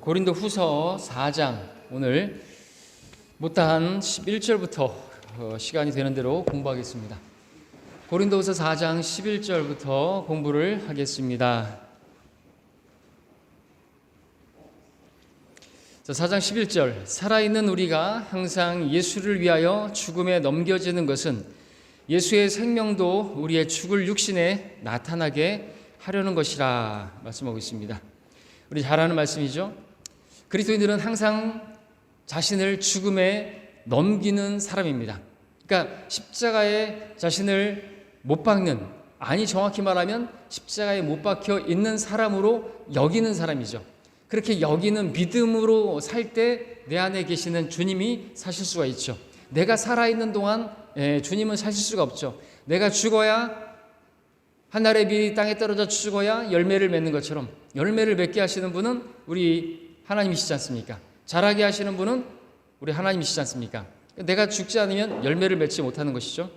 고린도 후서 4장 오늘 못다한 11절부터 시간이 되는 대로 공부하겠습니다. 고린도 후서 4장 11절부터 공부를 하겠습니다. 4장 11절 살아있는 우리가 항상 예수를 위하여 죽음에 넘겨지는 것은 예수의 생명도 우리의 죽을 육신에 나타나게 하려는 것이라 말씀하고 있습니다. 우리 잘 아는 말씀이죠. 그리스도인들은 항상 자신을 죽음에 넘기는 사람입니다. 그러니까 십자가에 자신을 못 박는, 아니 정확히 말하면 십자가에 못 박혀 있는 사람으로 여기는 사람이죠. 그렇게 여기는 믿음으로 살 때 내 안에 계시는 주님이 사실 수가 있죠. 내가 살아있는 동안 주님은 사실 수가 없죠. 내가 죽어야 한 알의 밀이 땅에 떨어져 죽어야 열매를 맺는 것처럼 열매를 맺게 하시는 분은 우리 하나님이시지 않습니까? 자라게 하시는 분은 우리 하나님이시지 않습니까? 내가 죽지 않으면 열매를 맺지 못하는 것이죠.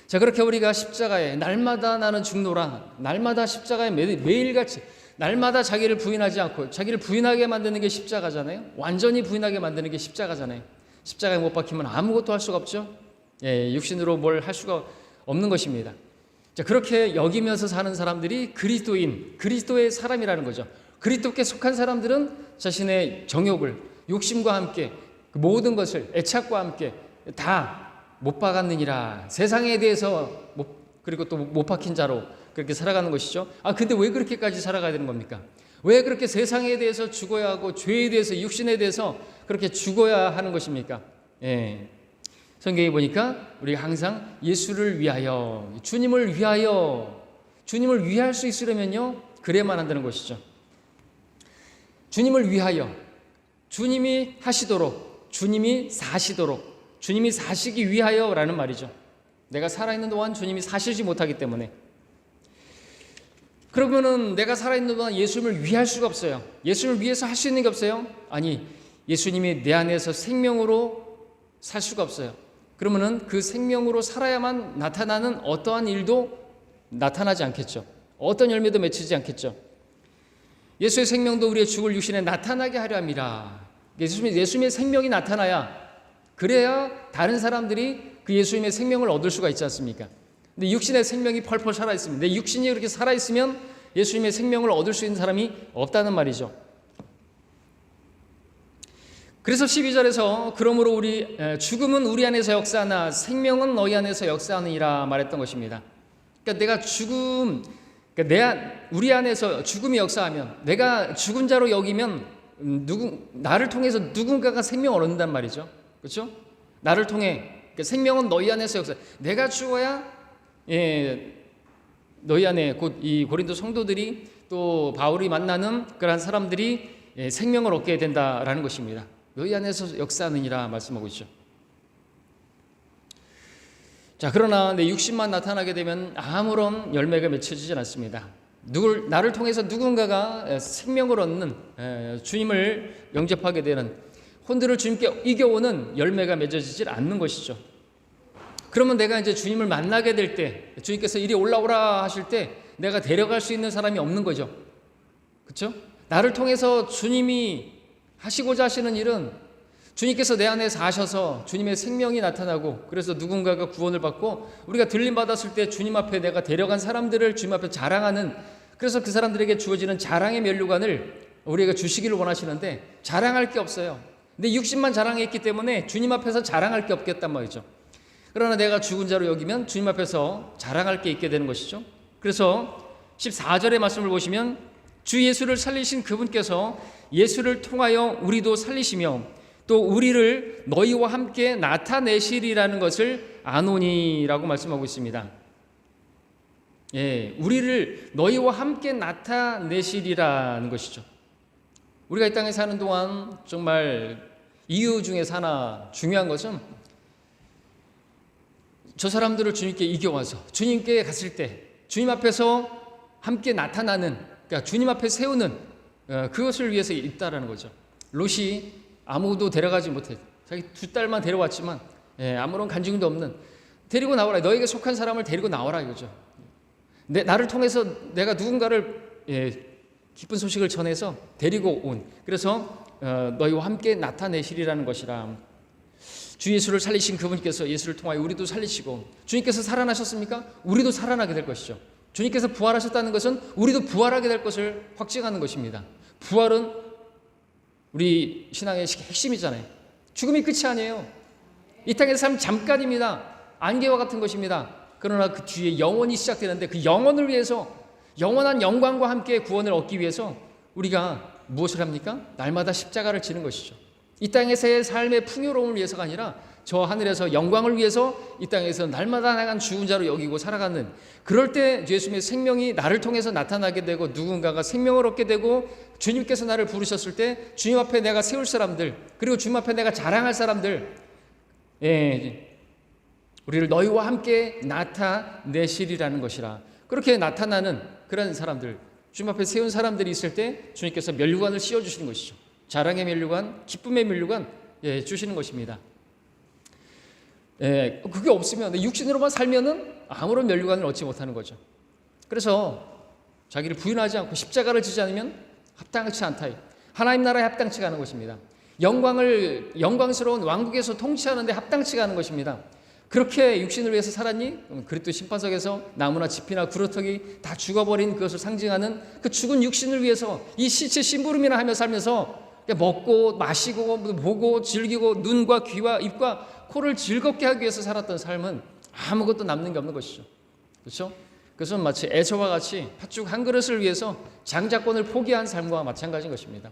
자, 그렇게 우리가 십자가에 날마다 나는 죽노라, 날마다 십자가에 매일같이 날마다 자기를 부인하지 않고 자기를 부인하게 만드는 게 십자가잖아요. 완전히 부인하게 만드는 게 십자가잖아요. 십자가에 못 박히면 아무것도 할 수가 없죠. 육신으로 뭘 할 수가 없는 것입니다. 자, 그렇게 여기면서 사는 사람들이 그리스도인, 그리스도의 사람이라는 거죠. 그리스도께 속한 사람들은 자신의 정욕을 욕심과 함께 그 모든 것을 애착과 함께 다 못 박았느니라. 세상에 대해서 그리고 또 못 박힌 자로 그렇게 살아가는 것이죠. 근데 왜 그렇게까지 살아가야 되는 겁니까? 왜 그렇게 세상에 대해서 죽어야 하고 죄에 대해서 육신에 대해서 그렇게 죽어야 하는 것입니까? 성경에 보니까 우리가 항상 예수를 위하여, 주님을 위할 수 있으려면요, 그래야만 한다는 것이죠. 주님을 위하여, 주님이 하시도록, 주님이 사시도록, 주님이 사시기 위하여라는 말이죠. 내가 살아있는 동안 주님이 사시지 못하기 때문에. 그러면은 내가 살아있는 동안 예수님을 위할 수가 없어요. 예수님을 위해서 할 수 있는 게 없어요. 아니, 예수님이 내 안에서 생명으로 살 수가 없어요. 그러면은 그 생명으로 살아야만 나타나는 어떠한 일도 나타나지 않겠죠. 어떤 열매도 맺히지 않겠죠. 예수의 생명도 우리의 죽을 육신에 나타나게 하려 함이라. 예수님의 생명이 나타나야, 그래야 다른 사람들이 그 예수님의 생명을 얻을 수가 있지 않습니까? 근데 육신의 생명이 펄펄 살아있습니다. 내 육신이 그렇게 살아있으면 예수님의 생명을 얻을 수 있는 사람이 없다는 말이죠. 그래서 12절에서 그러므로 우리 죽음은 우리 안에서 역사하나 생명은 너희 안에서 역사하느니라 말했던 것입니다. 그러니까 우리 안에서 죽음이 역사하면, 내가 죽은 자로 여기면 나를 통해서 누군가가 생명을 얻는단 말이죠. 그렇죠? 나를 통해 생명은 너희 안에서 역사. 내가 죽어야 너희 안에 곧 이 고린도 성도들이 또 바울이 만나는 그러한 사람들이 생명을 얻게 된다라는 것입니다. 너희 안에서 역사하느니라 말씀하고 있죠. 자, 그러나 내 육신만 나타나게 되면 아무런 열매가 맺혀지지 않습니다. 나를 통해서 누군가가 생명을 얻는, 주님을 영접하게 되는, 혼들을 주님께 이겨오는 열매가 맺어지질 않는 것이죠. 그러면 내가 이제 주님을 만나게 될 때, 주님께서 이리 올라오라 하실 때 내가 데려갈 수 있는 사람이 없는 거죠. 그렇죠? 나를 통해서 주님이 하시고자 하시는 일은, 주님께서 내 안에 사셔서 주님의 생명이 나타나고, 그래서 누군가가 구원을 받고 우리가 들림 받았을 때 주님 앞에 내가 데려간 사람들을 주님 앞에 자랑하는, 그래서 그 사람들에게 주어지는 자랑의 면류관을 우리가 주시기를 원하시는데 자랑할 게 없어요. 근데 육신만 자랑했기 때문에 주님 앞에서 자랑할 게 없겠단 말이죠. 그러나 내가 죽은 자로 여기면 주님 앞에서 자랑할 게 있게 되는 것이죠. 그래서 14절의 말씀을 보시면 주 예수를 살리신 그분께서 예수를 통하여 우리도 살리시며 또 우리를 너희와 함께 나타내시리라는 것을 아노니라고 말씀하고 있습니다. 우리를 너희와 함께 나타내시리라는 것이죠. 우리가 이 땅에 사는 동안 정말 이유 중에서 하나 중요한 것은, 저 사람들을 주님께 이겨와서 주님께 갔을 때 주님 앞에서 함께 나타나는, 그러니까 주님 앞에 세우는 그것을 위해서 있다라는 거죠. 롯이 아무도 데려가지 못해, 자기 두 딸만 데려왔지만 아무런 간증도 없는, 데리고 나오라, 너에게 속한 사람을 데리고 나오라 이거죠. 나를 통해서 내가 누군가를 기쁜 소식을 전해서 데리고 온, 그래서 너희와 함께 나타내시리라는 것이라. 주 예수를 살리신 그분께서 예수를 통하여 우리도 살리시고, 주님께서 살아나셨습니까? 우리도 살아나게 될 것이죠. 주님께서 부활하셨다는 것은 우리도 부활하게 될 것을 확증하는 것입니다. 부활은 우리 신앙의 핵심이잖아요. 죽음이 끝이 아니에요. 이 땅에서 삶 잠깐입니다. 안개와 같은 것입니다. 그러나 그 뒤에 영원이 시작되는데, 그 영원을 위해서, 영원한 영광과 함께 구원을 얻기 위해서 우리가 무엇을 합니까? 날마다 십자가를 지는 것이죠. 이 땅에서의 삶의 풍요로움을 위해서가 아니라 저 하늘에서 영광을 위해서 이 땅에서 날마다 나간 죽은 자로 여기고 살아가는, 그럴 때 예수님의 생명이 나를 통해서 나타나게 되고 누군가가 생명을 얻게 되고, 주님께서 나를 부르셨을 때 주님 앞에 내가 세울 사람들, 그리고 주님 앞에 내가 자랑할 사람들, 우리를 너희와 함께 나타내시리라는 것이라. 그렇게 나타나는 그런 사람들, 주님 앞에 세운 사람들이 있을 때 주님께서 면류관을 씌워주시는 것이죠. 자랑의 면류관, 기쁨의 면류관 주시는 것입니다. 그게 없으면, 육신으로만 살면은 아무런 면류관을 얻지 못하는 거죠. 그래서 자기를 부인하지 않고 십자가를 지지 않으면 합당치 않다. 하나님 나라에 합당치가 않은 것입니다. 영광스러운 왕국에서 통치하는데 합당치가 않은 것입니다. 그렇게 육신을 위해서 살았니? 그리스도 심판석에서 나무나 짚이나 구루터기 다 죽어버린 그것을 상징하는 그 죽은 육신을 위해서 이 시체 심부름이나 하며 살면서 먹고 마시고 보고 즐기고 눈과 귀와 입과 코를 즐겁게 하기 위해서 살았던 삶은 아무것도 남는 게 없는 것이죠. 그렇죠? 그것은 마치 에서와 같이 팥죽 한 그릇을 위해서 장자권을 포기한 삶과 마찬가지인 것입니다.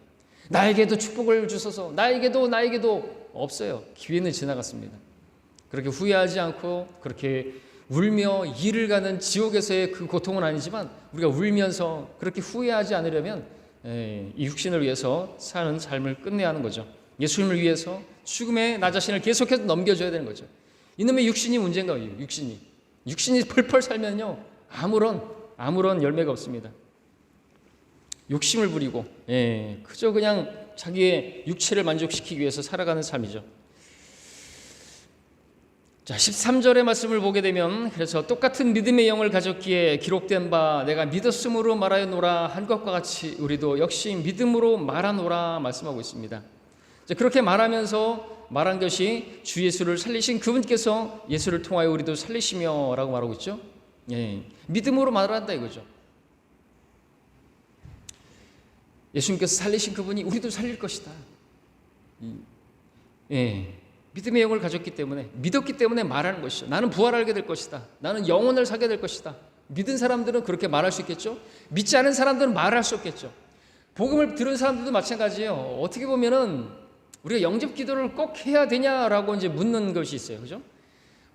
나에게도 축복을 주소서, 나에게도 없어요. 기회는 지나갔습니다. 그렇게 후회하지 않고 그렇게 울며 이를 가는 지옥에서의 그 고통은 아니지만, 우리가 울면서 그렇게 후회하지 않으려면 이 육신을 위해서 사는 삶을 끝내야 하는 거죠. 예수님을 위해서 죽음에 나 자신을 계속해서 넘겨줘야 되는 거죠. 이놈의 육신이 문제인가요? 육신이 펄펄 살면요 아무런 열매가 없습니다. 욕심을 부리고 그저 그냥 자기의 육체를 만족시키기 위해서 살아가는 삶이죠. 자, 13절의 말씀을 보게 되면, 그래서 똑같은 믿음의 영을 가졌기에 기록된 바 내가 믿었으므로 말하노라 한 것과 같이 우리도 역시 믿음으로 말하노라 말씀하고 있습니다. 자, 그렇게 말하면서 말한 것이 주 예수를 살리신 그분께서 예수를 통하여 우리도 살리시며 라고 말하고 있죠. 믿음으로 말한다 이거죠. 예수님께서 살리신 그분이 우리도 살릴 것이다. 믿음의 영을 가졌기 때문에, 믿었기 때문에 말하는 것이죠. 나는 부활하게 될 것이다. 나는 영혼을 사게 될 것이다. 믿은 사람들은 그렇게 말할 수 있겠죠. 믿지 않은 사람들은 말할 수 없겠죠. 복음을 들은 사람들도 마찬가지예요. 어떻게 보면은 우리가 영접 기도를 꼭 해야 되냐라고 이제 묻는 것이 있어요. 그죠?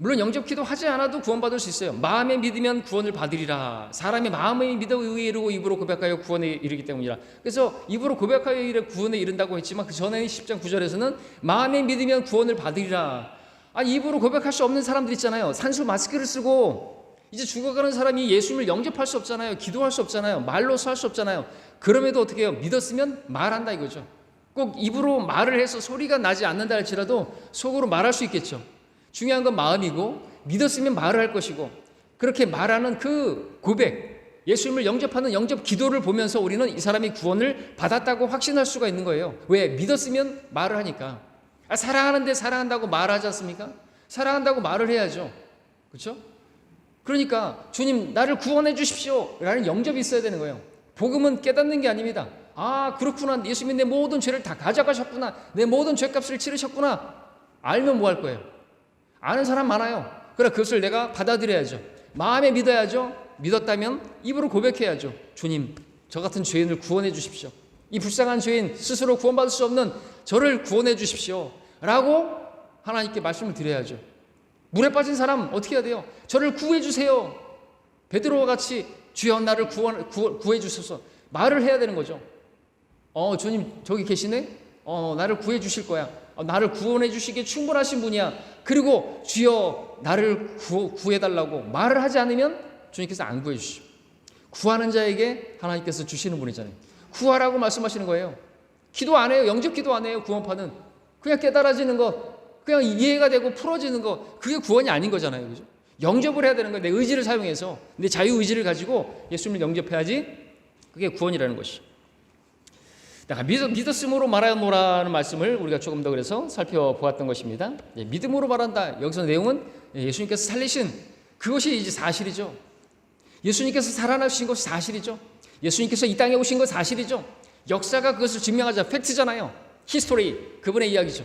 물론 영접 기도 하지 않아도 구원받을 수 있어요. 마음에 믿으면 구원을 받으리라. 사람이 마음에 믿어 의에 이르고 입으로 고백하여 구원에 이르기 때문이라. 그래서 입으로 고백하여 구원에 이른다고 했지만, 그 전에 10장 9절에서는 마음에 믿으면 구원을 받으리라. 입으로 고백할 수 없는 사람들 있잖아요. 산수 마스크를 쓰고 이제 죽어가는 사람이 예수님을 영접할 수 없잖아요. 기도할 수 없잖아요. 말로서 할 수 없잖아요. 그럼에도 어떻게 해요? 믿었으면 말한다 이거죠. 꼭 입으로 말을 해서 소리가 나지 않는다 할지라도 속으로 말할 수 있겠죠. 중요한 건 마음이고, 믿었으면 말을 할 것이고, 그렇게 말하는 그 고백, 예수님을 영접하는 영접 기도를 보면서 우리는 이 사람이 구원을 받았다고 확신할 수가 있는 거예요. 왜? 믿었으면 말을 하니까. 사랑하는데 사랑한다고 말하지 않습니까? 사랑한다고 말을 해야죠. 그렇죠? 그러니까 주님 나를 구원해 주십시오 라는 영접이 있어야 되는 거예요. 복음은 깨닫는 게 아닙니다. 그렇구나, 예수님이 내 모든 죄를 다 가져가셨구나, 내 모든 죄값을 치르셨구나. 알면 뭐 할 거예요? 아는 사람 많아요. 그래, 그것을 내가 받아들여야죠. 마음에 믿어야죠. 믿었다면 입으로 고백해야죠. 주님, 저 같은 죄인을 구원해 주십시오. 이 불쌍한 죄인, 스스로 구원받을 수 없는 저를 구원해 주십시오 라고 하나님께 말씀을 드려야죠. 물에 빠진 사람 어떻게 해야 돼요? 저를 구해 주세요. 베드로와 같이 주여 나를 구해 주소서 말을 해야 되는 거죠. 주님 저기 계시네? 나를 구해 주실 거야. 나를 구원해 주시기에 충분하신 분이야. 그리고 주여 나를 구해달라고 말을 하지 않으면 주님께서 안 구해 주시죠. 구하는 자에게 하나님께서 주시는 분이잖아요. 구하라고 말씀하시는 거예요. 기도 안 해요. 영접 기도 안 해요. 구원파는 그냥 깨달아지는 것, 그냥 이해가 되고 풀어지는 것, 그게 구원이 아닌 거잖아요. 그죠? 영접을 해야 되는 거예요. 내 의지를 사용해서 내 자유의지를 가지고 예수님을 영접해야지 그게 구원이라는 것이죠. 내가 믿었음으로 말하노라는 말씀을 우리가 조금 더 그래서 살펴보았던 것입니다. 믿음으로 말한다. 여기서 내용은 예수님께서 살리신 그것이 이제 사실이죠. 예수님께서 살아나신 것이 사실이죠. 예수님께서 이 땅에 오신 것 사실이죠. 역사가 그것을 증명하자. 팩트잖아요. 히스토리, 그분의 이야기죠.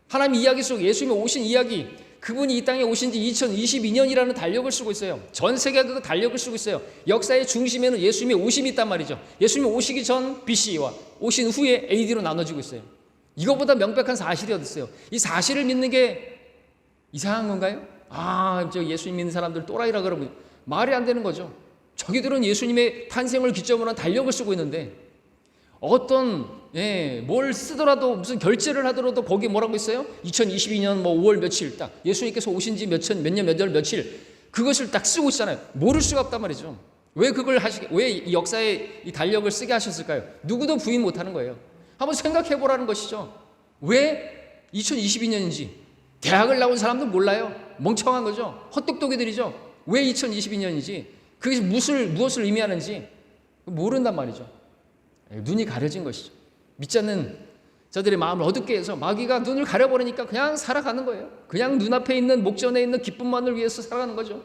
하나님 이야기 속 예수님이 오신 이야기, 그분이 이 땅에 오신 지 2022년이라는 달력을 쓰고 있어요. 전 세계가 그 달력을 쓰고 있어요. 역사의 중심에는 예수님의 오심이 있단 말이죠. 예수님이 오시기 전 BC와 오신 후에 AD로 나눠지고 있어요. 이거보다 명백한 사실이 어디 있어요? 이 사실을 믿는 게 이상한 건가요? 저 예수님 믿는 사람들 또라이라 그러면 말이 안 되는 거죠. 저기들은 예수님의 탄생을 기점으로 한 달력을 쓰고 있는데 뭘 쓰더라도 무슨 결제를 하더라도 거기 뭐라고 있어요? 2022년 5월 며칠 딱 예수님께서 오신 지 몇 년, 몇 월, 며칠 그것을 딱 쓰고 있잖아요. 모를 수가 없단 말이죠. 왜 이 역사에 이 달력을 쓰게 하셨을까요? 누구도 부인 못하는 거예요. 한번 생각해 보라는 것이죠. 왜 2022년인지 대학을 나온 사람도 몰라요. 멍청한 거죠. 헛똑똑이들이죠. 왜 2022년인지 그게 무엇을 의미하는지 모른단 말이죠. 눈이 가려진 것이죠. 믿지 않는 저들의 마음을 어둡게 해서 마귀가 눈을 가려버리니까 그냥 살아가는 거예요. 그냥 눈앞에 있는 목전에 있는 기쁨만을 위해서 살아가는 거죠.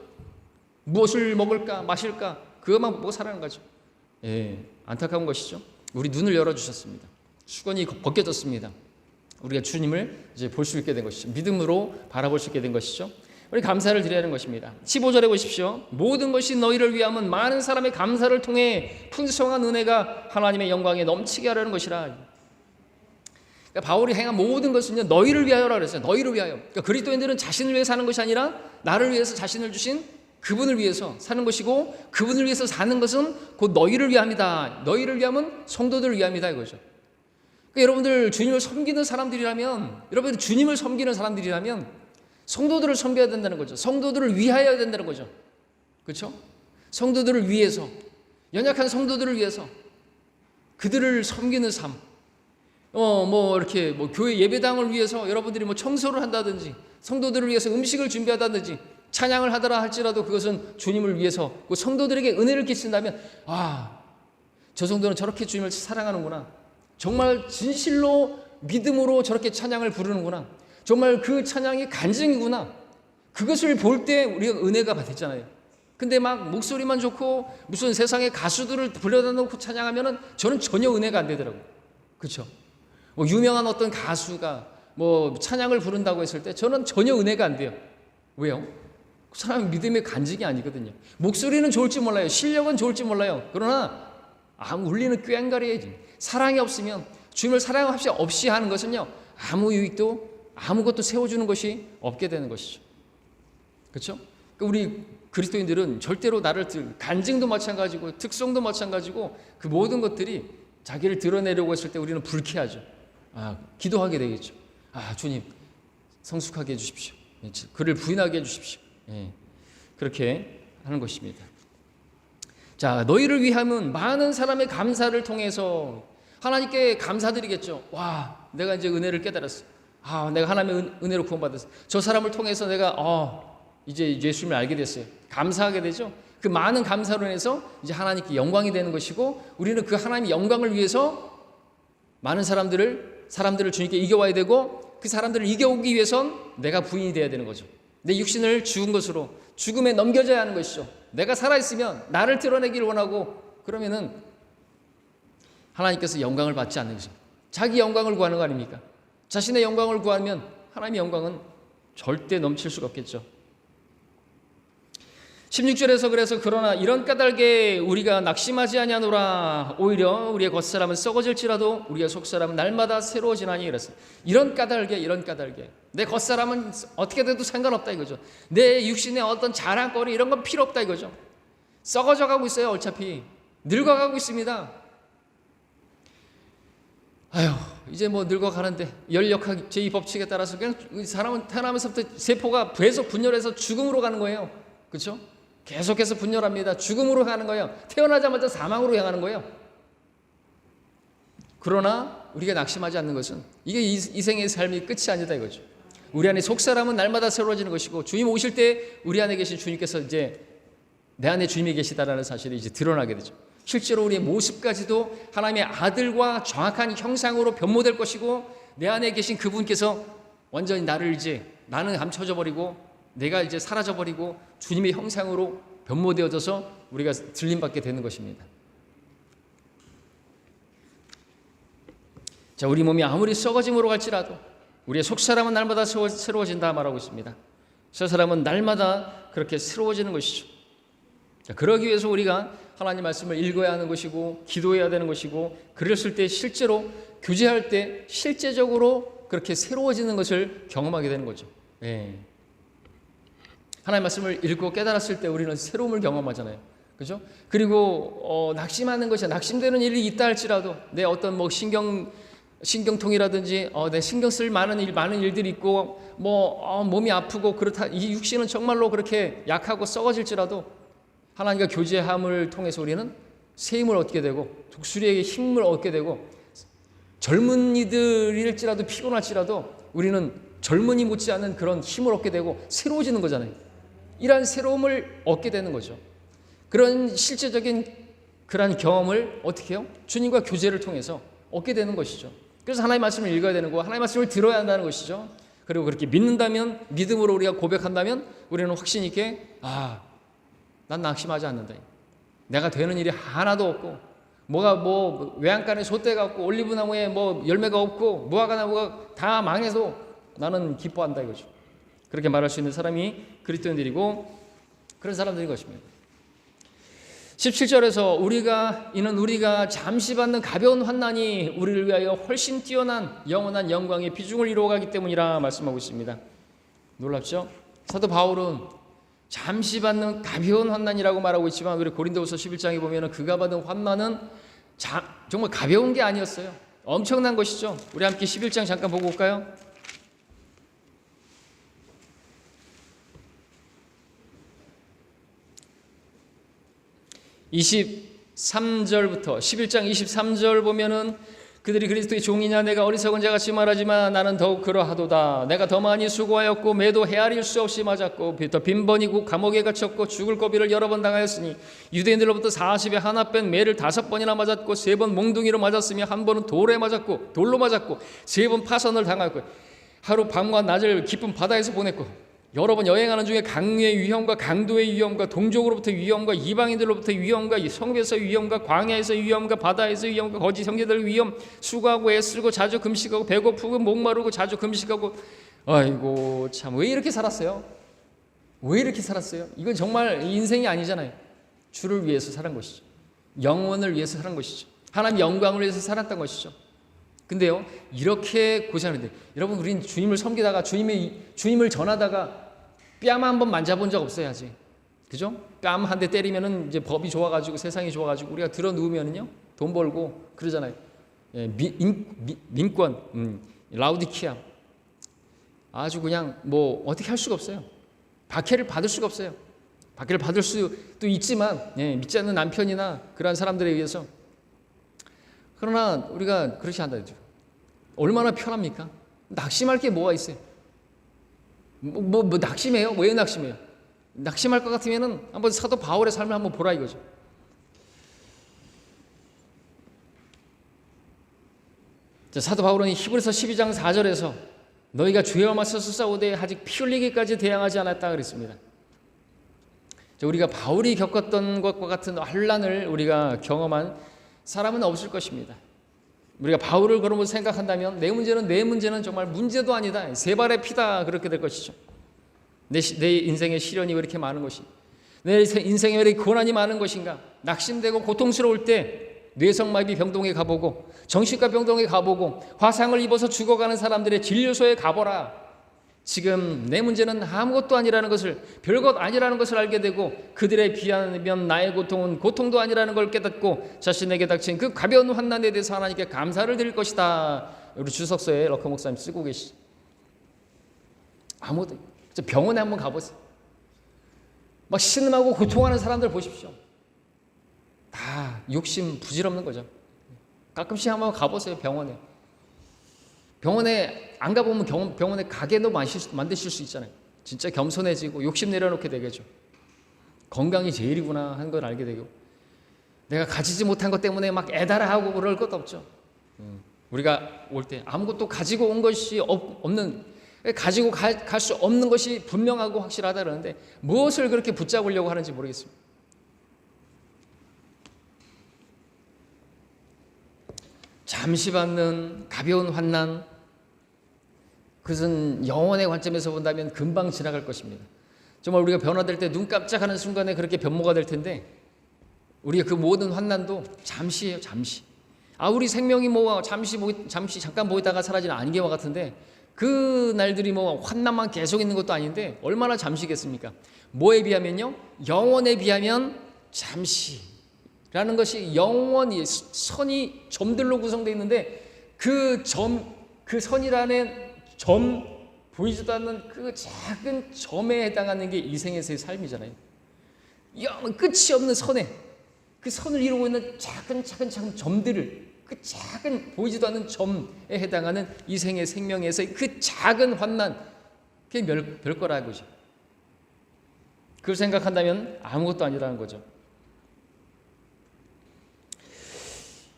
무엇을 먹을까 마실까 그것만 보고 살아가는 거죠. 안타까운 것이죠. 우리 눈을 열어주셨습니다. 수건이 벗겨졌습니다. 우리가 주님을 이제 볼 수 있게 된 것이죠. 믿음으로 바라볼 수 있게 된 것이죠. 우리 감사를 드려야 하는 것입니다. 15절에 보십시오. 모든 것이 너희를 위함은 많은 사람의 감사를 통해 풍성한 은혜가 하나님의 영광에 넘치게 하려는 것이라. 그러니까 바울이 행한 모든 것은요 너희를 위하여라 그랬어요. 너희를 위하여. 그러니까 그리스도인들은 자신을 위해 사는 것이 아니라 나를 위해서 자신을 주신 그분을 위해서 사는 것이고 그분을 위해서 사는 것은 곧 너희를 위함이다. 너희를 위함은 성도들을 위함이다 이거죠. 그러니까 여러분들 주님을 섬기는 사람들이라면 여러분들 주님을 섬기는 사람들이라면 성도들을 섬겨야 된다는 거죠. 성도들을 위하여야 된다는 거죠. 그렇죠? 성도들을 위해서 연약한 성도들을 위해서 그들을 섬기는 삶. 이렇게 교회 예배당을 위해서 여러분들이 청소를 한다든지 성도들을 위해서 음식을 준비하다든지 찬양을 하더라 할지라도 그것은 주님을 위해서 그 성도들에게 은혜를 끼친다면 저 성도는 저렇게 주님을 사랑하는구나. 정말 진실로 믿음으로 저렇게 찬양을 부르는구나. 정말 그 찬양이 간증이구나. 그것을 볼 때 우리가 은혜가 받았잖아요. 근데 막 목소리만 좋고 무슨 세상의 가수들을 불러다 놓고 찬양하면은 저는 전혀 은혜가 안 되더라고요. 그렇죠? 유명한 어떤 가수가 찬양을 부른다고 했을 때 저는 전혀 은혜가 안 돼요. 왜요? 그 사람은 믿음의 간증이 아니거든요. 목소리는 좋을지 몰라요. 실력은 좋을지 몰라요. 그러나 울리는 꽹과리에 사랑이 없으면 주님을 사랑 없이 하는 것은요 아무 유익도 아무것도 세워주는 것이 없게 되는 것이죠. 그렇죠? 우리 그리스도인들은 절대로 간증도 마찬가지고 특성도 마찬가지고 그 모든 것들이 자기를 드러내려고 했을 때 우리는 불쾌하죠. 기도하게 되겠죠. 주님 성숙하게 해주십시오. 그를 부인하게 해주십시오. 그렇게 하는 것입니다. 자, 너희를 위함은 많은 사람의 감사를 통해서 하나님께 감사드리겠죠. 내가 이제 은혜를 깨달았어. 내가 하나님의 은혜로 구원받았어. 저 사람을 통해서 내가 이제 예수님을 알게 됐어요. 감사하게 되죠. 그 많은 감사로 인해서 이제 하나님께 영광이 되는 것이고 우리는 그 하나님의 영광을 위해서 많은 사람들을 주님께 이겨와야 되고 그 사람들을 이겨오기 위해선 내가 부인이 돼야 되는 거죠. 내 육신을 죽은 것으로 죽음에 넘겨져야 하는 것이죠. 내가 살아있으면 나를 드러내기를 원하고 그러면은 하나님께서 영광을 받지 않는 거죠. 자기 영광을 구하는 거 아닙니까? 자신의 영광을 구하면 하나님의 영광은 절대 넘칠 수가 없겠죠. 16절에서 그래서 그러나 이런 까닭에 우리가 낙심하지 아니하노라. 오히려 우리의 겉사람은 썩어질지라도 우리의 속사람은 날마다 새로워지나니 이랬어요. 이런 까닭에 내 겉사람은 어떻게 돼도 상관없다 이거죠. 내 육신의 어떤 자랑거리 이런 건 필요 없다 이거죠. 썩어져 가고 있어요. 어차피 늙어가고 있습니다. 이제 늙어가는데 열역학 제2법칙에 따라서 그냥 사람은 태어나면서부터 세포가 계속 분열해서 죽음으로 가는 거예요. 그렇죠? 계속해서 분열합니다. 죽음으로 가는 거예요. 태어나자마자 사망으로 향하는 거예요. 그러나 우리가 낙심하지 않는 것은 이게 이 생의 삶이 끝이 아니다 이거죠. 우리 안에 속사람은 날마다 새로워지는 것이고 주님 오실 때 우리 안에 계신 주님께서 이제 내 안에 주님이 계시다라는 사실이 이제 드러나게 되죠. 실제로 우리의 모습까지도 하나님의 아들과 정확한 형상으로 변모될 것이고, 내 안에 계신 그분께서 완전히 나를 이제, 나는 감춰져 버리고 내가 이제 사라져 버리고 주님의 형상으로 변모되어져서 우리가 들림받게 되는 것입니다. 자, 우리 몸이 아무리 썩어짐으로 갈지라도 우리의 속사람은 날마다 새로워진다 말하고 있습니다. 새 사람은 날마다 그렇게 새로워지는 것이죠. 자, 그러기 위해서 우리가 하나님 말씀을 읽어야 하는 것이고 기도해야 되는 것이고, 그랬을 때 실제로 교제할 때 실제적으로 그렇게 새로워지는 것을 경험하게 되는 거죠. 예. 하나님 말씀을 읽고 깨달았을 때 우리는 새로움을 경험하잖아요. 그죠? 그리고 낙심하는 것이, 낙심되는 일이 있다 할지라도 내 어떤 뭐 신경통이라든지 내 신경 쓸 많은 일들이 있고 몸이 아프고 그렇다, 이 육신은 정말로 그렇게 약하고 썩어질지라도 하나님과 교제함을 통해서 우리는 새 힘을 얻게 되고 독수리에게 힘을 얻게 되고, 젊은이들일지라도 피곤할지라도 우리는 젊은이 못지않은 그런 힘을 얻게 되고 새로워지는 거잖아요. 이러한 새로움을 얻게 되는 거죠. 그런 실제적인 그러한 경험을 어떻게 해요? 주님과 교제를 통해서 얻게 되는 것이죠. 그래서 하나님의 말씀을 읽어야 되는 거고, 하나님의 말씀을 들어야 한다는 것이죠. 그리고 그렇게 믿는다면, 믿음으로 우리가 고백한다면 우리는 확신 있게 난 낙심하지 않는다. 내가 되는 일이 하나도 없고, 뭐가 외양간에 소떼가 없고 올리브나무에 열매가 없고 무화과 나무가 다 망해도 나는 기뻐한다 이거죠. 그렇게 말할 수 있는 사람이 그리스도인들이고 그런 사람들인 것입니다. 17절에서 우리가 잠시 받는 가벼운 환난이 우리를 위하여 훨씬 뛰어난 영원한 영광의 비중을 이루어가기 때문이라 말씀하고 있습니다. 놀랍죠? 사도 바울은 잠시 받는 가벼운 환난이라고 말하고 있지만, 우리 고린도후서 11장에 보면 그가 받은 환난은 정말 가벼운 게 아니었어요. 엄청난 것이죠. 우리 함께 11장 잠깐 보고 올까요? (23절부터) 11장 23절 보면은 그들이 그리스도의 종이냐, 내가 어리석은 자같이 말하지만 나는 더욱 그러하도다. 내가 더 많이 수고하였고 매도 헤아릴 수 없이 맞았고 더 빈번이고 감옥에 갇혔고 죽을 고비를 여러 번 당하였으니, 유대인들로부터 40에 하나 뺀 매를 5번이나 맞았고 3번 몽둥이로 맞았으며 1번은 돌로 맞았고 3번 파선을 당하였고 하루 밤과 낮을 깊은 바다에서 보냈고, 여러 번 여행하는 중에 강류의 위험과 강도의 위험과 동족으로부터 위험과 이방인들로부터 위험과 성읍에서 위험과 광야에서 위험과 바다에서 위험과 거짓 형제들 위험, 수고하고 애쓰고 자주 금식하고 배고프고 목마르고 자주 금식하고. 아이고 참, 왜 이렇게 살았어요? 왜 이렇게 살았어요? 이건 정말 인생이 아니잖아요. 주를 위해서 살은 것이죠. 영원을 위해서 살은 것이죠. 하나님 영광을 위해서 살았던 것이죠. 근데요, 이렇게 고생하는데, 여러분, 우리는 주님을 섬기다가 주님을 전하다가 뺨 한 번 만져본 적 없어야지, 그죠? 뺨 한 대 때리면은 이제 법이 좋아가지고 세상이 좋아가지고 우리가 들어 누우면은요 돈 벌고 그러잖아요. 예, 민권, 라우디키아, 아주 그냥 어떻게 할 수가 없어요. 박해를 받을 수가 없어요. 박해를 받을 수도 있지만, 믿지 않는 남편이나 그러한 사람들에 의해서. 그러나 우리가 그렇지 않다. 얼마나 편합니까? 낙심할 게 뭐가 있어요? 낙심해요? 왜 낙심해요? 낙심할 것 같으면은 한번 사도 바울의 삶을 한번 보라 이거죠. 자, 사도 바울은 히브리서 12장 4절에서 너희가 죄와 맞서서 싸우되 아직 피 흘리기까지 대항하지 않았다 그랬습니다. 자, 우리가 바울이 겪었던 것과 같은 환난을 우리가 경험한 사람은 없을 것입니다. 우리가 바울을 그러면 생각한다면 내 문제는 정말 문제도 아니다, 세 발의 피다, 그렇게 될 것이죠. 내 인생의 시련이 왜 이렇게 많은 것이, 내 인생에 왜 이렇게 고난이 많은 것인가. 낙심되고 고통스러울 때 뇌성마비 병동에 가보고 정신과 병동에 가보고 화상을 입어서 죽어가는 사람들의 진료소에 가보라. 지금 내 문제는 아무것도 아니라는 것을, 별것 아니라는 것을 알게 되고, 그들에 비하면 나의 고통은 고통도 아니라는 걸 깨닫고 자신에게 닥친 그 가벼운 환난에 대해서 하나님께 감사를 드릴 것이다. 우리 주석서에 럭커 목사님 쓰고 계시죠. 아무것도, 병원에 한번 가보세요. 막 신음하고 고통하는 사람들 보십시오. 다 욕심 부질없는 거죠. 가끔씩 한번 가보세요. 병원에 안 가보면 병원에 가게도 만드실 수 있잖아요. 진짜 겸손해지고 욕심 내려놓게 되겠죠. 건강이 제일이구나 하는 걸 알게 되고. 내가 가지지 못한 것 때문에 막 애달아하고 그럴 것도 없죠. 우리가 올 때 아무것도 가지고 온 것이 없는, 가지고 갈 수 없는 것이 분명하고 확실하다 그러는데 무엇을 그렇게 붙잡으려고 하는지 모르겠습니다. 잠시 받는 가벼운 환난, 그것은 영혼의 관점에서 본다면 금방 지나갈 것입니다. 정말 우리가 변화될 때 눈 깜짝하는 순간에 그렇게 변모가 될 텐데, 우리의 그 모든 환난도 잠시예요. 잠시. 우리 생명이 뭐 잠시 잠깐 보이다가 사라지는 안개와 같은데, 그 날들이 뭐 환난만 계속 있는 것도 아닌데 얼마나 잠시겠습니까? 뭐에 비하면요, 영원에 비하면 잠시라는 것이, 영원이 선이 점들로 구성되어 있는데 그 선이라는 점, 보이지도 않는 그 작은 점에 해당하는 게 이 생에서의 삶이잖아요. 끝이 없는 선에, 그 선을 이루고 있는 작은 점들을, 그 작은 보이지도 않는 점에 해당하는 이 생의 생명에서의 그 작은 환난, 그게 별거라는 거죠. 그걸 생각한다면 아무것도 아니라는 거죠.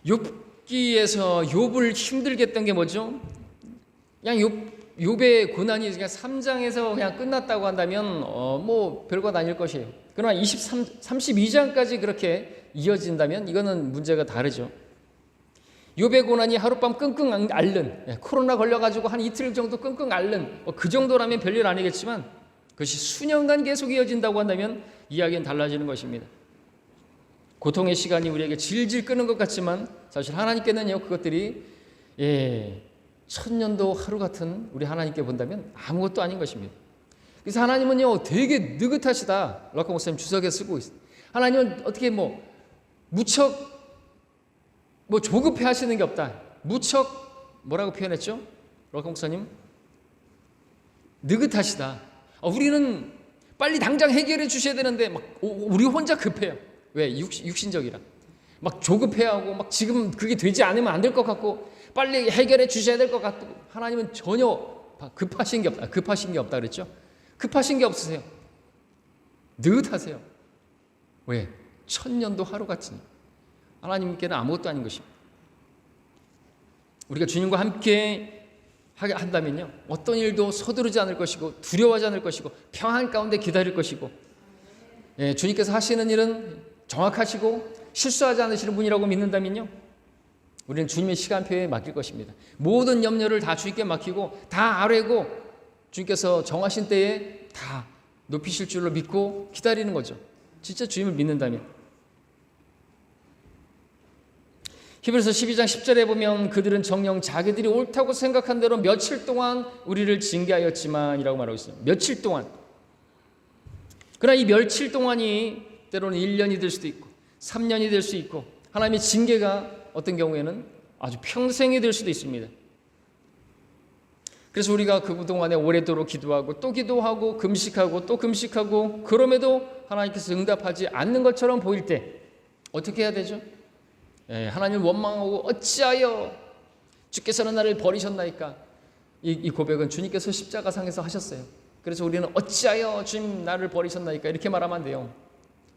욥기에서 욥을 힘들게 했던 게 뭐죠? 그냥 욥의 고난이 그냥 3장에서 그냥 끝났다고 한다면 뭐 별것 아닐 것이에요. 그러나 32장까지 그렇게 이어진다면 이거는 문제가 다르죠. 욥의 고난이 하룻밤 끙끙 앓는, 코로나 걸려가지고 한 이틀 정도 끙끙 앓는, 그 정도라면 별일 아니겠지만 그것이 수년간 계속 이어진다고 한다면 이야기는 달라지는 것입니다. 고통의 시간이 우리에게 질질 끄는 것 같지만 사실 하나님께는요, 그것들이 천년도 하루 같은 우리 하나님께 본다면 아무것도 아닌 것입니다. 그래서 하나님은요, 되게 느긋하시다. 락커 목사님 주석에 쓰고 있어요. 하나님은 어떻게 무척 조급해 하시는 게 없다. 무척 뭐라고 표현했죠? 락커 목사님? 느긋하시다. 우리는 빨리 당장 해결해 주셔야 되는데 우리 혼자 급해요. 왜? 육신적이라. 조급해하고 지금 그게 되지 않으면 안 될 것 같고 빨리 해결해 주셔야 될 것 같고, 하나님은 전혀 급하신 게 없다. 급하신 게 없다 그랬죠? 급하신 게 없으세요. 느긋하세요. 왜? 천년도 하루같이. 하나님께는 아무것도 아닌 것입니다. 우리가 주님과 함께 한다면요, 어떤 일도 서두르지 않을 것이고 두려워하지 않을 것이고 평안 가운데 기다릴 것이고, 주님께서 하시는 일은 정확하시고 실수하지 않으시는 분이라고 믿는다면요, 우리는 주님의 시간표에 맡길 것입니다. 모든 염려를 다 주님께 맡기고 다 아뢰고 주님께서 정하신 때에 다 높이실 줄로 믿고 기다리는 거죠. 진짜 주님을 믿는다면. 히브리서 12장 10절에 보면 그들은 정녕 자기들이 옳다고 생각한 대로 며칠 동안 우리를 징계하였지만 이라고 말하고 있어요. 며칠 동안. 그러나 이 며칠 동안이 때로는 1년이 될 수도 있고 3년이 될 수 있고, 하나님의 징계가 어떤 경우에는 아주 평생이 될 수도 있습니다. 그래서 우리가 그동안에 오래도록 기도하고 또 기도하고 금식하고 또 금식하고, 그럼에도 하나님께서 응답하지 않는 것처럼 보일 때 어떻게 해야 되죠? 하나님을 원망하고 어찌하여 주께서는 나를 버리셨나이까. 이 고백은 주님께서 십자가상에서 하셨어요. 그래서 우리는 어찌하여 주님 나를 버리셨나이까 이렇게 말하면 안 돼요.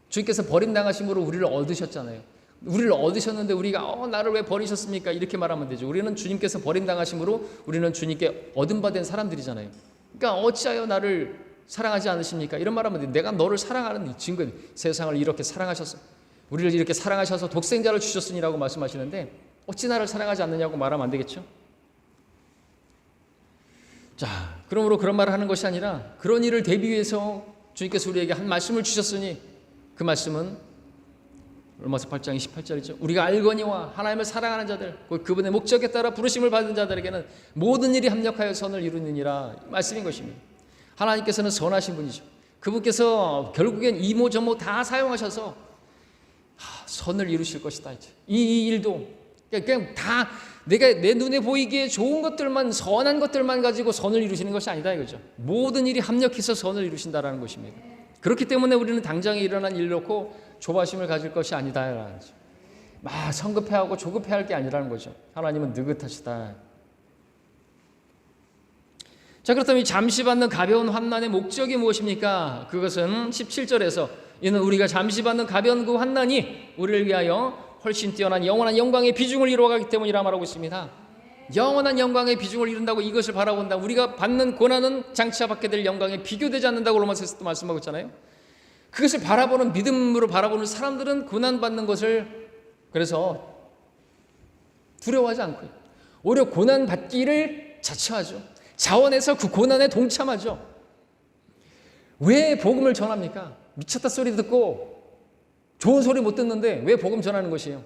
주님께서 버림당하심으로 우리를 얻으셨잖아요. 우리를 얻으셨는데 우리가 나를 왜 버리셨습니까? 이렇게 말하면 되죠. 우리는 주님께서 버림당하심으로 우리는 주님께 얻은 바 된 사람들이잖아요. 그러니까 어찌하여 나를 사랑하지 않으십니까? 이런 말하면 돼요. 내가 너를 사랑하는 증거, 세상을 이렇게 사랑하셔서, 우리를 이렇게 사랑하셔서 독생자를 주셨으니라고 말씀하시는데 어찌 나를 사랑하지 않느냐고 말하면 안 되겠죠? 자, 그러므로 그런 말을 하는 것이 아니라 그런 일을 대비해서 주님께서 우리에게 한 말씀을 주셨으니 그 말씀은 로마서 8장 28절이죠. 우리가 알거니와 하나님을 사랑하는 자들, 그분의 목적에 따라 부르심을 받은 자들에게는 모든 일이 합력하여 선을 이루느니라 말씀인 것입니다. 하나님께서는 선하신 분이죠. 그분께서 결국엔 이모저모 다 사용하셔서 선을 이루실 것이다. 이 일도 그냥 다 내가 내 눈에 보이기에 좋은 것들만, 선한 것들만 가지고 선을 이루시는 것이 아니다 이거죠. 모든 일이 합력해서 선을 이루신다라는 것입니다. 그렇기 때문에 우리는 당장에 일어난 일 놓고 조바심을 가질 것이 아니다라는 거죠. 성급해하고 조급해할 게 아니라는 거죠. 하나님은 느긋하시다. 자, 그렇다면 잠시 받는 가벼운 환난의 목적이 무엇입니까? 그것은 17절에서 이는 우리가 잠시 받는 가벼운 그 환난이 우리를 위하여 훨씬 뛰어난 영원한 영광의 비중을 이루어가기 때문이라 말하고 있습니다. 영원한 영광의 비중을 이룬다고 이것을 바라본다. 우리가 받는 고난은 장차 받게 될 영광에 비교되지 않는다고 로마서에서도 말씀하고 있잖아요. 그것을 바라보는, 믿음으로 바라보는 사람들은 고난받는 것을 그래서 두려워하지 않고요, 오히려 고난받기를 자처하죠. 자원해서 그 고난에 동참하죠. 왜 복음을 전합니까? 미쳤다 소리 듣고 좋은 소리 못 듣는데 왜 복음 전하는 것이에요?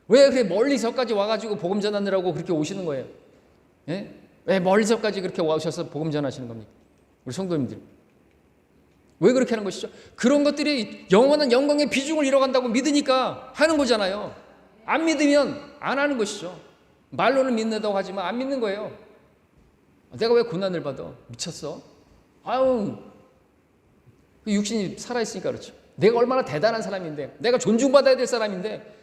왜 그렇게 멀리서까지 와가지고 복음 전하느라고 그렇게 오시는 거예요? 예? 왜 멀리서까지 그렇게 와오셔서 복음 전하시는 겁니까? 우리 성도님들 왜 그렇게 하는 것이죠? 그런 것들이 영원한 영광의 비중을 이뤄간다고 믿으니까 하는 거잖아요. 안 믿으면 안 하는 것이죠. 말로는 믿는다고 하지만 안 믿는 거예요. 내가 왜 고난을 받아? 미쳤어? 아유, 육신이 살아있으니까 그렇죠. 내가 얼마나 대단한 사람인데, 내가 존중받아야 될 사람인데,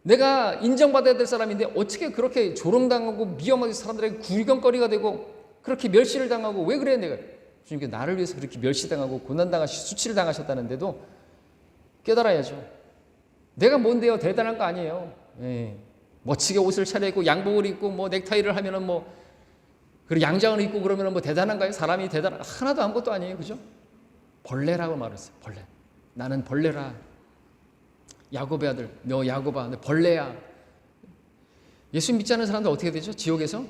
내가 인정받아야 될 사람인데 어떻게 그렇게 조롱당하고 미움하게 사람들에게 굴경거리가 되고 그렇게 멸시를 당하고, 왜 그래? 내가 주님께 나를 위해서 그렇게 멸시당하고 고난당하시, 수치를 당하셨다는데도 깨달아야죠. 내가 뭔데요? 대단한 거 아니에요. 예. 멋지게 옷을 차려입고 양복을 입고 뭐 넥타이를 하면은 뭐 그리고 양장을 입고 그러면은 뭐 대단한가요? 사람이 대단한, 하나도 아무것도 아니에요. 그죠? 벌레라고 말했어요. 벌레. 나는 벌레라. 야곱의 아들, 너 야곱아, 너 벌레야. 예수 믿지 않는 사람들 어떻게 되죠? 지옥에서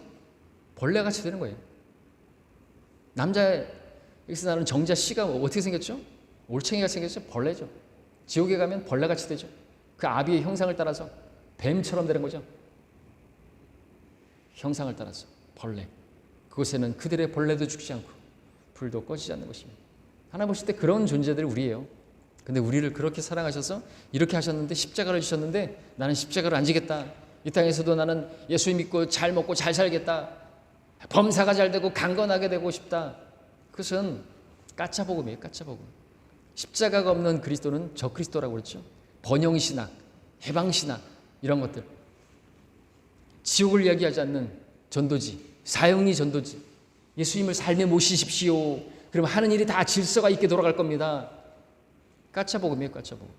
벌레같이 되는 거예요. 남자에서 나는 정자 씨가 어떻게 생겼죠? 올챙이가 생겼죠? 벌레죠. 지옥에 가면 벌레같이 되죠. 그 아비의 형상을 따라서 뱀처럼 되는 거죠. 형상을 따라서 벌레. 그곳에는 그들의 벌레도 죽지 않고 불도 꺼지지 않는 것입니다. 하나님 보실 때 그런 존재들이 우리예요. 근데 우리를 그렇게 사랑하셔서 이렇게 하셨는데, 십자가를 주셨는데 나는 십자가를 안 지겠다. 이 땅에서도 나는 예수 믿고 잘 먹고 잘 살겠다. 범사가 잘 되고 강건하게 되고 싶다. 그것은 가짜복음이에요. 가짜복음. 십자가가 없는 그리스도는 저그리스도라고 그랬죠. 번영신학, 해방신학, 이런 것들. 지옥을 이야기하지 않는 전도지, 사형리 전도지. 예수님을 삶에 모시십시오. 그러면 하는 일이 다 질서가 있게 돌아갈 겁니다. 가짜복음이에요. 가짜복음.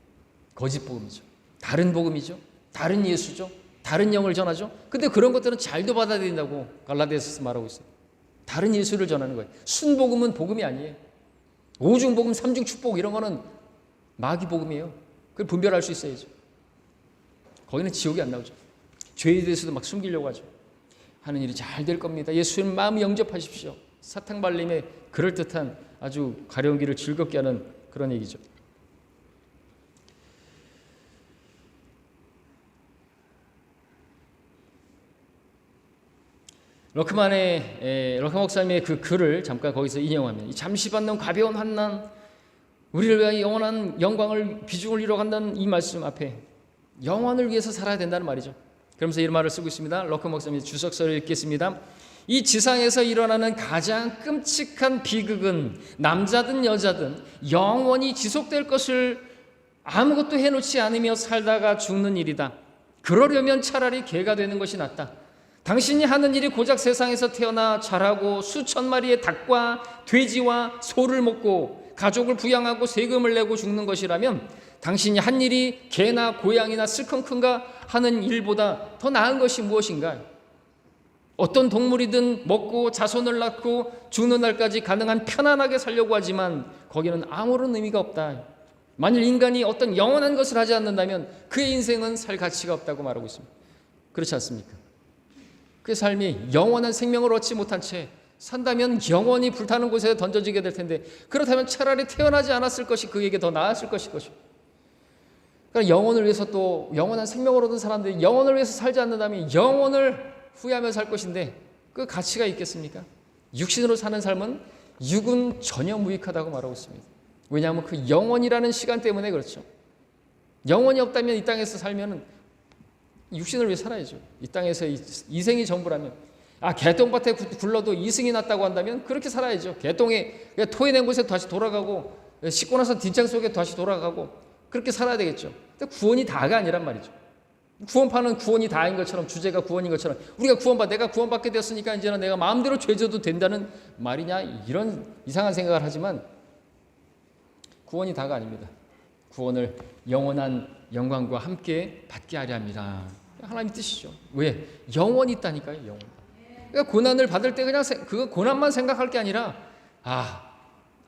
거짓복음이죠. 다른 복음이죠. 다른 예수죠. 다른 영을 전하죠. 근데 그런 것들은 잘도 받아들인다고 갈라디아서에서 말하고 있어요. 다른 예수를 전하는 거예요. 순복음은 복음이 아니에요. 오중복음, 삼중축복 이런 거는 마귀복음이에요. 그걸 분별할 수 있어야죠. 거기는 지옥이 안 나오죠. 죄에 대해서도 막 숨기려고 하죠. 하는 일이 잘 될 겁니다. 예수님 마음 영접하십시오. 사탕발림의 그럴듯한 아주 가려운 길을 즐겁게 하는 그런 얘기죠. 럭커 목사님의 그 글을 잠깐 거기서 인용하면, 잠시 받는 가벼운 환난, 우리를 위하여 영원한 영광을 비중을 이뤄간다는 이 말씀 앞에 영원을 위해서 살아야 된다는 말이죠. 그러면서 이런 말을 쓰고 있습니다. 럭커 목사님의 주석서를 읽겠습니다. 이 지상에서 일어나는 가장 끔찍한 비극은 남자든 여자든 영원히 지속될 것을 아무것도 해놓지 않으며 살다가 죽는 일이다. 그러려면 차라리 개가 되는 것이 낫다. 당신이 하는 일이 고작 세상에서 태어나 자라고 수천 마리의 닭과 돼지와 소를 먹고 가족을 부양하고 세금을 내고 죽는 것이라면, 당신이 한 일이 개나 고양이나 슬컹큰가 하는 일보다 더 나은 것이 무엇인가? 어떤 동물이든 먹고 자손을 낳고 죽는 날까지 가능한 편안하게 살려고 하지만 거기는 아무런 의미가 없다. 만일 인간이 어떤 영원한 것을 하지 않는다면 그의 인생은 살 가치가 없다고 말하고 있습니다. 그렇지 않습니까? 그의 삶이 영원한 생명을 얻지 못한 채 산다면 영원히 불타는 곳에 던져지게 될 텐데, 그렇다면 차라리 태어나지 않았을 것이 그에게 더 나았을 것일 것이고, 그러니까 영혼을 위해서, 또 영원한 생명을 얻은 사람들이 영혼을 위해서 살지 않는다면 영혼을 후회하며 살 것인데 그 가치가 있겠습니까? 육신으로 사는 삶은 육은 전혀 무익하다고 말하고 있습니다. 왜냐하면 그 영혼이라는 시간 때문에 그렇죠. 영혼이 없다면 이 땅에서 살면 육신을 위해 살아야죠. 이 땅에서 이생이 전부라면, 개똥밭에 굴러도 이승이 났다고 한다면 그렇게 살아야죠. 개똥에 토해낸 곳에 다시 돌아가고 씻고 나서 뒷장 속에 다시 돌아가고 그렇게 살아야 되겠죠. 근데 구원이 다가 아니란 말이죠. 구원파는 구원이 다인 것처럼, 주제가 구원인 것처럼 우리가 내가 구원받게 되었으니까 이제는 내가 마음대로 죄져도 된다는 말이냐, 이런 이상한 생각을 하지만 구원이 다가 아닙니다. 구원을 영원한 영광과 함께 받게 하려 합니다. 하나님 뜻이죠. 왜? 영원이 있다니까요. 영원. 그러니까 고난을 받을 때 그냥 그 고난만 생각할 게 아니라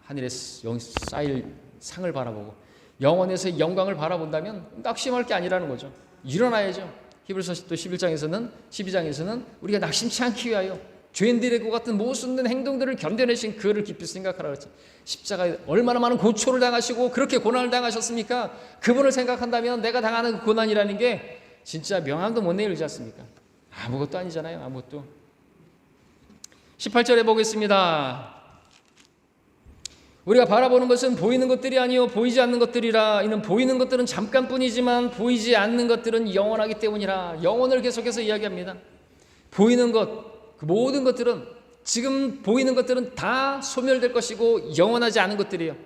하늘에 쌓일 상을 바라보고 영원에서의 영광을 바라본다면 낙심할 게 아니라는 거죠. 일어나야죠. 히브리서 12장에서는 우리가 낙심치 않기 위하여 죄인들의 것 같은 모순된 행동들을 견뎌내신 그를 깊이 생각하라 그랬죠. 십자가에 얼마나 많은 고초를 당하시고 그렇게 고난을 당하셨습니까? 그분을 생각한다면 내가 당하는 그 고난이라는 게 진짜 명함도 못 내밀지 않습니까? 아무것도 아니잖아요. 아무것도. 18절에 보겠습니다. 우리가 바라보는 것은 보이는 것들이 아니요 보이지 않는 것들이라. 이는 보이는 것들은 잠깐뿐이지만 보이지 않는 것들은 영원하기 때문이라. 영원을 계속해서 이야기합니다. 보이는 것, 그 모든 것들은, 지금 보이는 것들은 다 소멸될 것이고 영원하지 않은 것들이에요.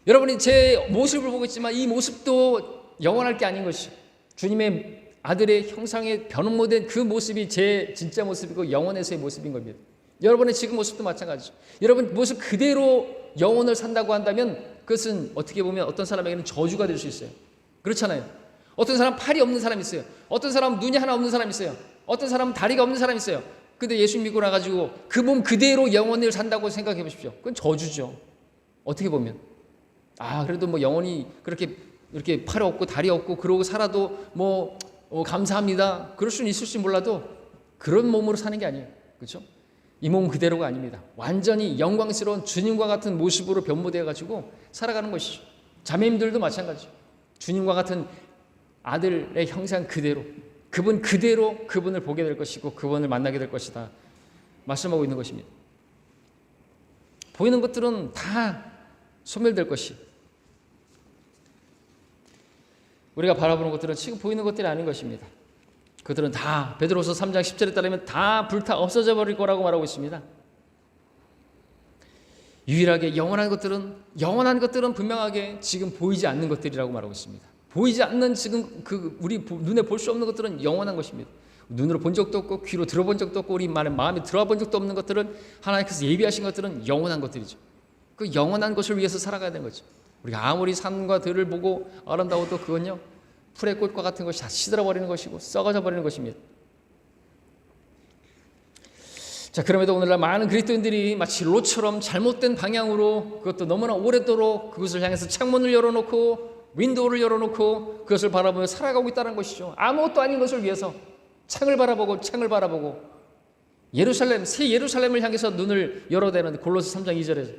여러분이 제 모습을 보고 있지만 이 모습도 영원할 게 아닌 것이죠. 주님의 아들의 형상에 변화된 그 모습이 제 진짜 모습이고 영원에서의 모습인 겁니다. 여러분의 지금 모습도 마찬가지죠. 여러분 모습 그대로 영혼을 산다고 한다면 그것은 어떻게 보면 어떤 사람에게는 저주가 될 수 있어요. 그렇잖아요. 어떤 사람 팔이 없는 사람이 있어요. 어떤 사람 눈이 하나 없는 사람이 있어요. 어떤 사람은 다리가 없는 사람이 있어요. 근데 예수 믿고 나가지고 그 몸 그대로 영혼을 산다고 생각해 보십시오. 그건 저주죠. 어떻게 보면. 그래도 뭐 영혼이 그렇게 이렇게 팔이 없고 다리 없고 그러고 살아도 감사합니다. 그럴 수는 있을지 몰라도 그런 몸으로 사는 게 아니에요. 그렇죠? 이 몸 그대로가 아닙니다. 완전히 영광스러운 주님과 같은 모습으로 변모되어 가지고 살아가는 것이죠. 자매님들도 마찬가지죠. 주님과 같은 아들의 형상 그대로, 그분 그대로 그분을 보게 될 것이고 그분을 만나게 될 것이다 말씀하고 있는 것입니다. 보이는 것들은 다 소멸될 것이, 우리가 바라보는 것들은 지금 보이는 것들이 아닌 것입니다. 그들은 다 베드로서 3장 10절에 따르면 다 불타 없어져 버릴 거라고 말하고 있습니다. 유일하게 영원한 것들은 분명하게 지금 보이지 않는 것들이라고 말하고 있습니다. 보이지 않는 지금 우리 눈에 볼 수 없는 것들은 영원한 것입니다. 눈으로 본 적도 없고 귀로 들어본 적도 없고 우리 마음에 들어본 적도 없는 것들은 하나님께서 예비하신 것들은 영원한 것들이죠. 그 영원한 것을 위해서 살아가야 되는 거죠. 우리가 아무리 산과 들을 보고 아름다워도 그건요 풀의 꽃과 같은 것이 다 시들어버리는 것이고 썩어져 버리는 것입니다. 자, 그럼에도 오늘날 많은 그리스도인들이 마치 롯처럼 잘못된 방향으로, 그것도 너무나 오래도록 그것을 향해서 창문을 열어놓고 윈도우를 열어놓고 그것을 바라보며 살아가고 있다는 것이죠. 아무것도 아닌 것을 위해서 창을 바라보고 예루살렘, 새 예루살렘을 향해서 눈을 열어대는 골로새 3장 2절에서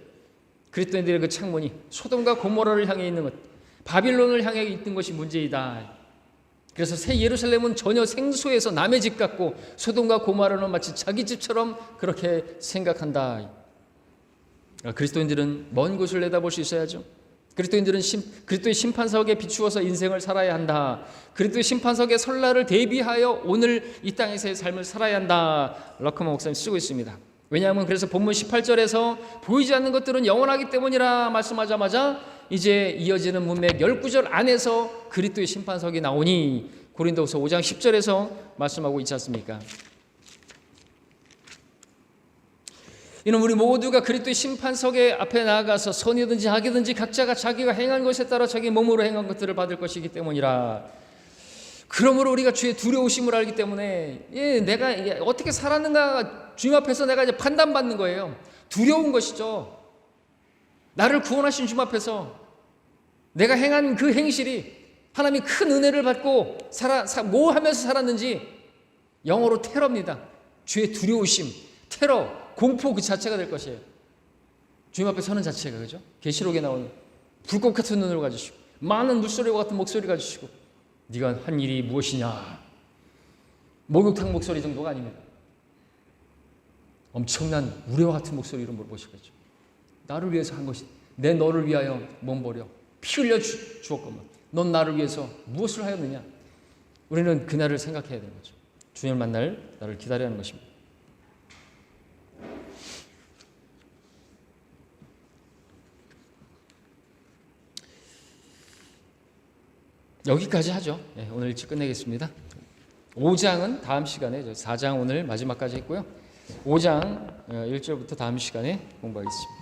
그리스도인들의 그 창문이 소돔과 고모라를 향해 있는 것, 바빌론을 향해 있는 것이 문제이다. 그래서 새 예루살렘은 전혀 생소해서 남의 집 같고 소돔과 고모라는 마치 자기 집처럼 그렇게 생각한다. 그리스도인들은 먼 곳을 내다볼 수 있어야죠. 그리스도인들은 그리스도의 심판석에 비추어서 인생을 살아야 한다. 그리스도의 심판석의 설날을 대비하여 오늘 이 땅에서의 삶을 살아야 한다. 럭커먼 목사님 쓰고 있습니다. 왜냐하면 그래서 본문 18절에서 보이지 않는 것들은 영원하기 때문이라 말씀하자마자 이제 이어지는 문맥 19절 안에서 그리스도의 심판석이 나오니 고린도후서 5장 10절에서 말씀하고 있지 않습니까? 이는 우리 모두가 그리스도의 심판석에 앞에 나아가서 선이든지 악이든지 각자가 자기가 행한 것에 따라 자기 몸으로 행한 것들을 받을 것이기 때문이라. 그러므로 우리가 주의 두려우심을 알기 때문에 내가 어떻게 살았는가 주님 앞에서 내가 이제 판단받는 거예요. 두려운 것이죠. 나를 구원하신 주님 앞에서 내가 행한 그 행실이 하나님이 큰 은혜를 받고 뭐 하면서 살았는지 영어로 테러입니다. 주의 두려우심, 테러, 공포 그 자체가 될 것이에요. 주님 앞에 서는 자체가, 그죠? 계시록에 나오는 불꽃 같은 눈을 가지시고 많은 물소리와 같은 목소리 가지시고 네가 한 일이 무엇이냐, 목욕탕 목소리 정도가 아닙니다. 엄청난 우레와 같은 목소리로 물어보시겠죠. 나를 위해서 한 것이, 내 너를 위하여 몸 버려 피 흘려 주었건만 넌 나를 위해서 무엇을 하였느냐. 우리는 그날을 생각해야 되는 거죠. 주님을 만날 나를 기다려야 하는 것입니다. 여기까지 하죠. 오늘 일찍 끝내겠습니다. 5장은 다음 시간에, 4장 오늘 마지막까지 했고요. 5장 1절부터 다음 시간에 공부하겠습니다.